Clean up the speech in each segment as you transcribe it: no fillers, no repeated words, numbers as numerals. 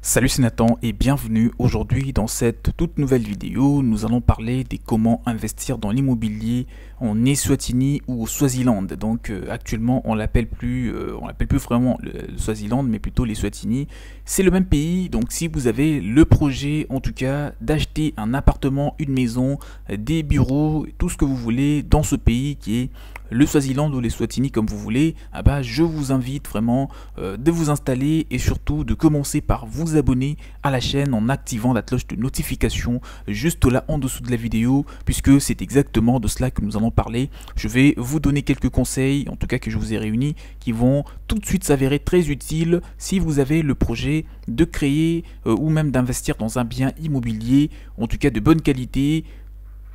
Salut, c'est Nathan et bienvenue. Aujourd'hui dans cette toute nouvelle vidéo, nous allons parler des comment investir dans l'immobilier en Eswatini ou au Swaziland. Donc actuellement on l'appelle plus vraiment le Swaziland mais plutôt l'Eswatini. C'est le même pays, donc si vous avez le projet en tout cas d'acheter un appartement, une maison, des bureaux, tout ce que vous voulez dans ce pays qui est le Swaziland ou l'Eswatini comme vous voulez, je vous invite vraiment de vous installer et surtout de commencer par vous abonner à la chaîne en activant la cloche de notification juste là en dessous de la vidéo, puisque c'est exactement de cela que nous allons parler. Je vais vous donner quelques conseils, en tout cas que je vous ai réunis, qui vont tout de suite s'avérer très utiles si vous avez le projet de créer ou même d'investir dans un bien immobilier, en tout cas de bonne qualité,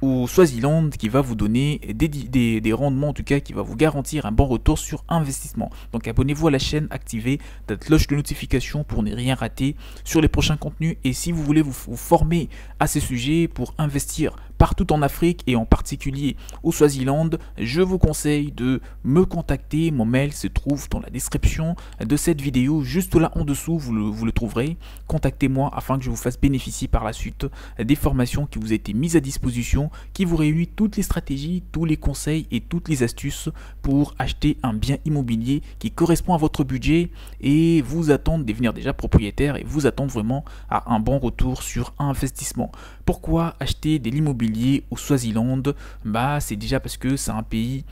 au Swaziland, qui va vous donner des rendements, en tout cas qui va vous garantir un bon retour sur investissement. Donc abonnez-vous à la chaîne, activez la cloche de notification pour ne rien rater sur les prochains contenus. Et si vous voulez vous former à ces sujets pour investir partout en Afrique et en particulier au Swaziland, je vous conseille de me contacter. Mon mail se trouve dans la description de cette vidéo, juste là en dessous, vous le trouverez. Contactez-moi afin que je vous fasse bénéficier par la suite des formations qui vous ont été mises à disposition, qui vous réunit toutes les stratégies, tous les conseils et toutes les astuces pour acheter un bien immobilier qui correspond à votre budget et vous attendre de devenir déjà propriétaire et vous attendre vraiment à un bon retour sur investissement. Pourquoi acheter de l'immobilier au Swaziland? C'est déjà parce que c'est un pays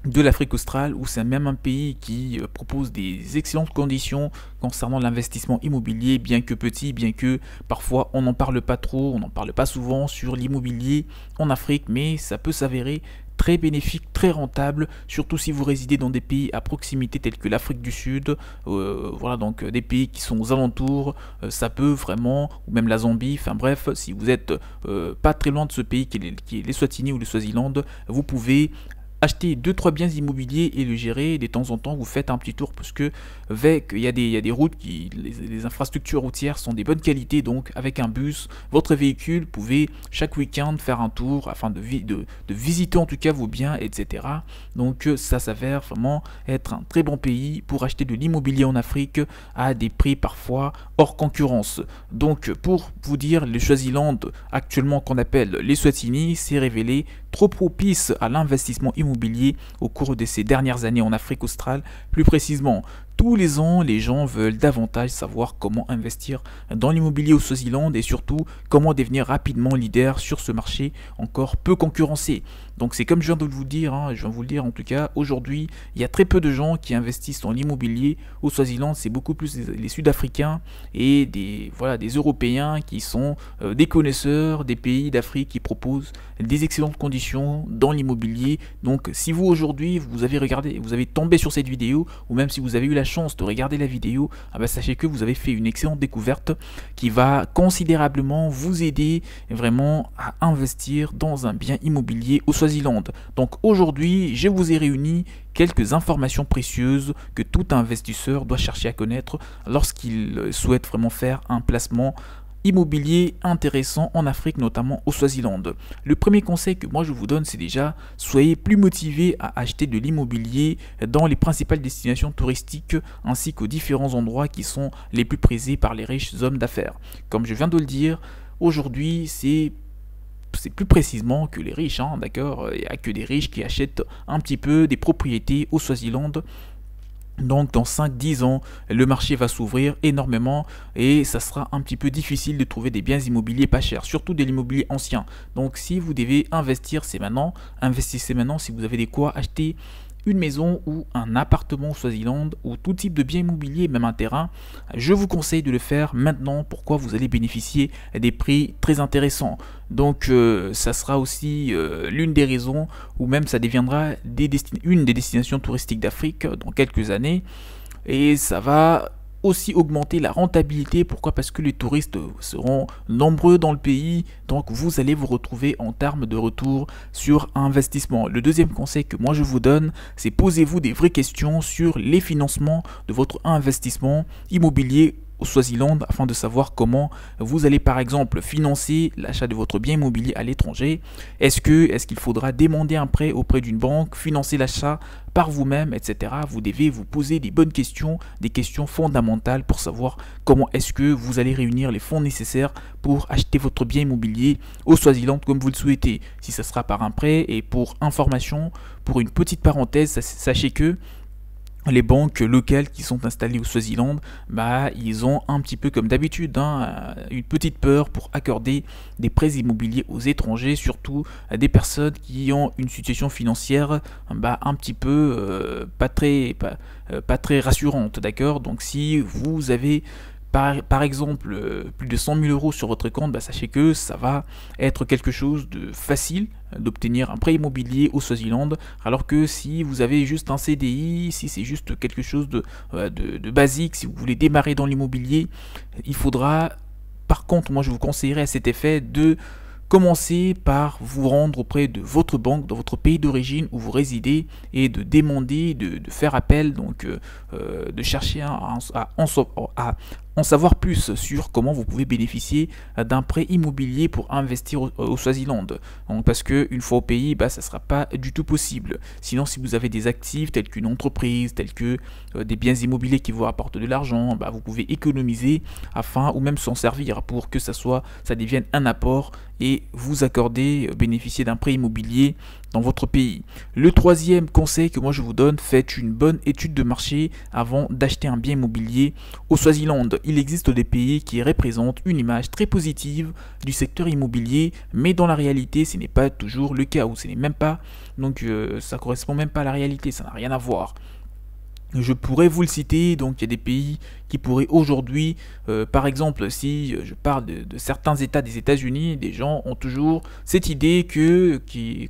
de l'Afrique australe, ou c'est même un pays qui propose des excellentes conditions concernant l'investissement immobilier, bien que petit, bien que parfois on n'en parle pas trop, on n'en parle pas souvent sur l'immobilier en Afrique, mais ça peut s'avérer très bénéfique, très rentable, surtout si vous résidez dans des pays à proximité tels que l'Afrique du Sud, voilà, donc des pays qui sont aux alentours, ça peut vraiment, ou même la Zambie, enfin bref, si vous êtes pas très loin de ce pays qui est l'Eswatini ou le Swaziland, vous pouvez acheter 2-3 biens immobiliers et le gérer. De temps en temps vous faites un petit tour, parce que il y a des routes les infrastructures routières sont de bonne qualité, donc avec un bus, votre véhicule, vous pouvez chaque week-end faire un tour afin de visiter en tout cas vos biens, etc. Donc ça s'avère vraiment être un très bon pays pour acheter de l'immobilier en Afrique à des prix parfois hors concurrence. Donc pour vous dire, le Swaziland actuellement qu'on appelle l'Eswatini s'est révélé trop propice à l'investissement immobilier au cours de ces dernières années en Afrique australe. Plus précisément, tous les ans, les gens veulent davantage savoir comment investir dans l'immobilier au Swaziland et surtout comment devenir rapidement leader sur ce marché encore peu concurrencé. Donc c'est comme je viens de vous le dire, je viens de vous le dire en tout cas, aujourd'hui, il y a très peu de gens qui investissent dans l'immobilier au Swaziland. C'est beaucoup plus les Sud-Africains et des Européens qui sont des connaisseurs des pays d'Afrique qui proposent des excellentes conditions dans l'immobilier. Donc si vous aujourd'hui, vous avez tombé sur cette vidéo, ou même si vous avez eu la chance de regarder la vidéo, sachez que vous avez fait une excellente découverte qui va considérablement vous aider vraiment à investir dans un bien immobilier au Swaziland. Donc aujourd'hui, je vous ai réuni quelques informations précieuses que tout investisseur doit chercher à connaître lorsqu'il souhaite vraiment faire un placement immobilier intéressant en Afrique, notamment au Swaziland. Le premier conseil que moi je vous donne, c'est déjà soyez plus motivés à acheter de l'immobilier dans les principales destinations touristiques ainsi qu'aux différents endroits qui sont les plus prisés par les riches hommes d'affaires. Comme je viens de le dire, aujourd'hui c'est plus précisément que les riches, d'accord, il n'y a que des riches qui achètent un petit peu des propriétés au Swaziland. Donc dans 5-10 ans, le marché va s'ouvrir énormément et ça sera un petit peu difficile de trouver des biens immobiliers pas chers, surtout de l'immobilier ancien. Donc si vous devez investir, c'est maintenant. Investissez maintenant si vous avez des quoi acheter une maison ou un appartement au Swaziland ou tout type de bien immobilier, même un terrain. Je vous conseille de le faire maintenant. Pourquoi? Vous allez bénéficier des prix très intéressants. Donc ça sera aussi l'une des raisons, ou même ça deviendra une des destinations touristiques d'Afrique dans quelques années, et ça va aussi augmenter la rentabilité. Pourquoi? Parce que les touristes seront nombreux dans le pays, donc vous allez vous retrouver en termes de retour sur investissement. Le deuxième conseil que moi je vous donne, c'est posez-vous des vraies questions sur les financements de votre investissement immobilier au Swaziland afin de savoir comment vous allez par exemple financer l'achat de votre bien immobilier à l'étranger. Est-ce qu'il faudra demander un prêt auprès d'une banque, financer l'achat par vous-même, etc. Vous devez vous poser des bonnes questions, des questions fondamentales pour savoir comment est-ce que vous allez réunir les fonds nécessaires pour acheter votre bien immobilier au Swaziland comme vous le souhaitez. Si ce sera par un prêt, et pour information, pour une petite parenthèse, sachez que les banques locales qui sont installées au Swaziland, ils ont un petit peu comme d'habitude une petite peur pour accorder des prêts immobiliers aux étrangers, surtout à des personnes qui ont une situation financière un petit peu pas très rassurante, d'accord. Donc si vous avez par exemple plus de 100 000 euros sur votre compte, sachez que ça va être quelque chose de facile d'obtenir un prêt immobilier au Swaziland, alors que si vous avez juste un CDI, si c'est juste quelque chose de basique, si vous voulez démarrer dans l'immobilier, il faudra, par contre, moi je vous conseillerais à cet effet de commencez par vous rendre auprès de votre banque dans votre pays d'origine où vous résidez et de demander, de faire appel, donc de chercher à en savoir plus sur comment vous pouvez bénéficier d'un prêt immobilier pour investir au Swaziland. Donc, parce que une fois au pays, ça ne sera pas du tout possible. Sinon, si vous avez des actifs tels qu'une entreprise, tels que des biens immobiliers qui vous rapportent de l'argent, vous pouvez économiser afin ou même s'en servir pour que ça devienne un apport et vous accorder, bénéficier d'un prêt immobilier dans votre pays. Le troisième conseil que moi je vous donne, faites une bonne étude de marché avant d'acheter un bien immobilier au Swaziland. Il existe des pays qui représentent une image très positive du secteur immobilier, mais dans la réalité ce n'est pas toujours le cas, ou ce n'est même pas, donc ça correspond même pas à la réalité, ça n'a rien à voir. Je pourrais vous le citer, donc il y a des pays qui pourraient aujourd'hui, par exemple, si je parle de certains États des États-Unis, des gens ont toujours cette idée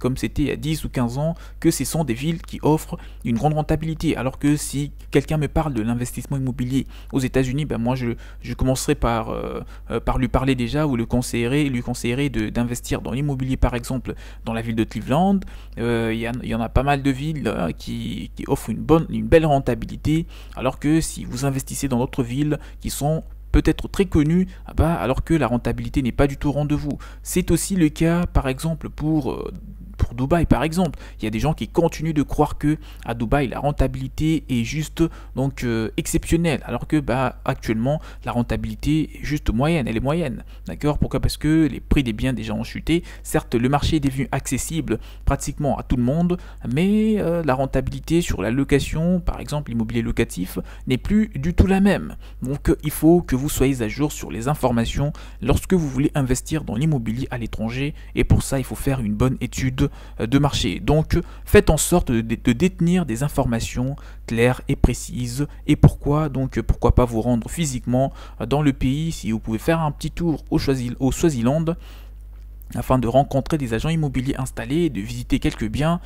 comme c'était il y a 10 ou 15 ans, que ce sont des villes qui offrent une grande rentabilité. Alors que si quelqu'un me parle de l'investissement immobilier aux États-Unis, moi je commencerai par lui parler déjà, ou lui conseillerais d'investir dans l'immobilier, par exemple, dans la ville de Cleveland. Il y en a pas mal de villes qui offrent une belle rentabilité, alors que si vous investissez dans d'autres villes qui sont peut-être très connues, alors que la rentabilité n'est pas du tout au rendez-vous. C'est aussi le cas par exemple pour Dubaï par exemple. Il y a des gens qui continuent de croire que à Dubaï la rentabilité est juste exceptionnelle, alors que actuellement la rentabilité est juste moyenne, elle est moyenne. D'accord? Pourquoi? Parce que les prix des biens déjà ont chuté. Certes, le marché est devenu accessible pratiquement à tout le monde, mais la rentabilité sur la location, par exemple l'immobilier locatif, n'est plus du tout la même. Donc il faut que vous soyez à jour sur les informations lorsque vous voulez investir dans l'immobilier à l'étranger, et pour ça il faut faire une bonne étude de marché. Donc faites en sorte de détenir des informations claires et précises. Et pourquoi pas vous rendre physiquement dans le pays, si vous pouvez faire un petit tour au Swaziland afin de rencontrer des agents immobiliers installés, de visiter quelques biens.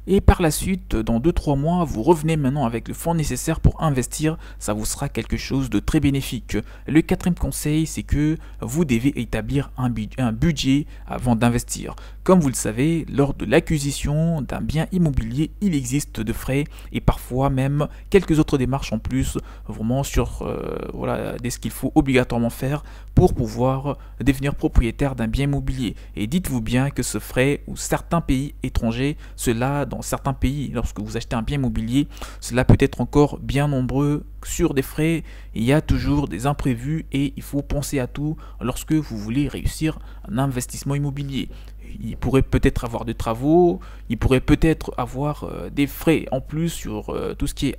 Et par la suite, dans 2-3 mois, vous revenez maintenant avec le fonds nécessaire pour investir. Ça vous sera quelque chose de très bénéfique. Le quatrième conseil, c'est que vous devez établir un budget avant d'investir. Comme vous le savez, lors de l'acquisition d'un bien immobilier, il existe de frais et parfois même quelques autres démarches en plus, vraiment sur ce qu'il faut obligatoirement faire pour pouvoir devenir propriétaire d'un bien immobilier. Et dites-vous bien que ce frais, ou certains pays étrangers, dans certains pays, lorsque vous achetez un bien immobilier, cela peut être encore bien nombreux sur des frais. Il y a toujours des imprévus et il faut penser à tout lorsque vous voulez réussir un investissement immobilier. Il pourrait peut-être avoir des travaux, il pourrait peut-être avoir des frais en plus sur tout ce qui est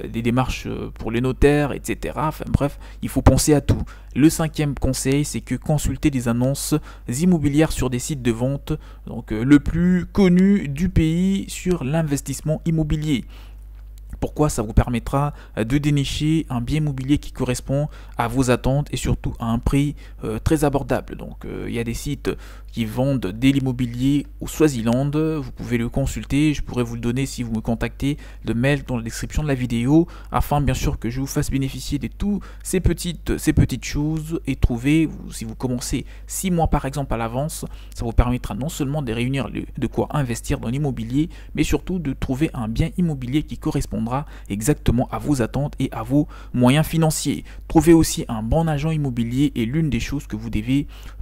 des démarches pour les notaires, etc. Enfin bref, il faut penser à tout. Le cinquième conseil, c'est que consultez des annonces immobilières sur des sites de vente, donc le plus connu du pays sur l'investissement immobilier. Pourquoi? Ça vous permettra de dénicher un bien immobilier qui correspond à vos attentes et surtout à un prix très abordable. Donc il y a des sites qui vendent de l'immobilier au Swaziland, vous pouvez le consulter, je pourrais vous le donner si vous me contactez, le mail dans la description de la vidéo, afin bien sûr que je vous fasse bénéficier de toutes ces petites choses. Et si vous commencez 6 mois par exemple à l'avance, ça vous permettra non seulement de réunir de quoi investir dans l'immobilier, mais surtout de trouver un bien immobilier qui correspondra correspondra exactement à vos attentes et à vos moyens financiers. Trouver aussi un bon agent immobilier est l'une des choses que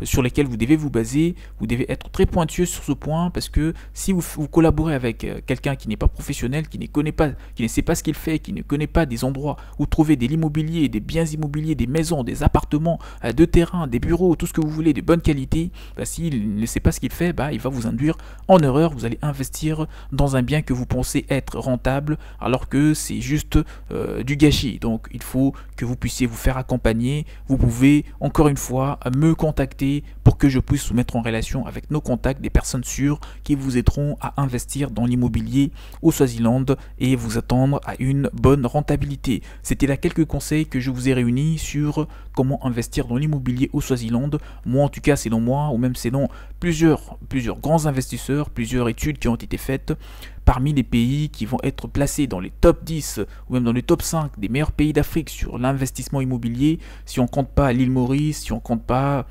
sur lesquelles vous devez vous baser. Vous devez être très pointueux sur ce point parce que si vous collaborez avec quelqu'un qui n'est pas professionnel, qui ne sait pas ce qu'il fait, qui ne connaît pas des endroits où trouver de l'immobilier, des biens immobiliers, des maisons, des appartements, de terrains, des bureaux, tout ce que vous voulez, de bonne qualité, s'il ne sait pas ce qu'il fait, il va vous induire en erreur. Vous allez investir dans un bien que vous pensez être rentable alors que c'est juste du gâchis. Donc il faut que vous puissiez vous faire accompagner. Vous pouvez encore une fois me contacter pour que je puisse vous mettre en relation avec nos contacts, des personnes sûres qui vous aideront à investir dans l'immobilier au Swaziland et vous attendre à une bonne rentabilité. C'était là quelques conseils que je vous ai réunis sur comment investir dans l'immobilier au Swaziland. Moi en tout cas, selon moi, ou même selon plusieurs grands investisseurs, plusieurs études qui ont été faites, parmi les pays qui vont être placés dans les top 10 ou même dans les top 5 des meilleurs pays d'Afrique sur l'investissement immobilier, si on ne compte pas l'île Maurice, si on ne compte pas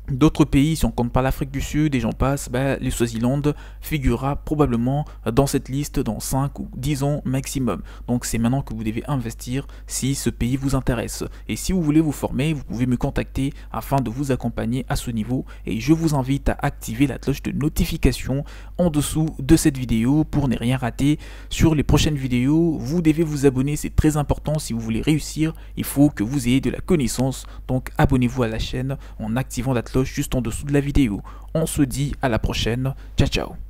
d'autres pays, si on ne compte pas l'Afrique du Sud et j'en passe, le Swaziland figurera probablement dans cette liste dans 5 ou 10 ans maximum. Donc c'est maintenant que vous devez investir si ce pays vous intéresse. Et si vous voulez vous former, vous pouvez me contacter afin de vous accompagner à ce niveau. Et je vous invite à activer la cloche de notification en dessous de cette vidéo pour ne rien rater sur les prochaines vidéos. Vous devez vous abonner, c'est très important. Si vous voulez réussir, il faut que vous ayez de la connaissance. Donc abonnez-vous à la chaîne en activant la cloche juste en dessous de la vidéo. On se dit à la prochaine. Ciao ciao.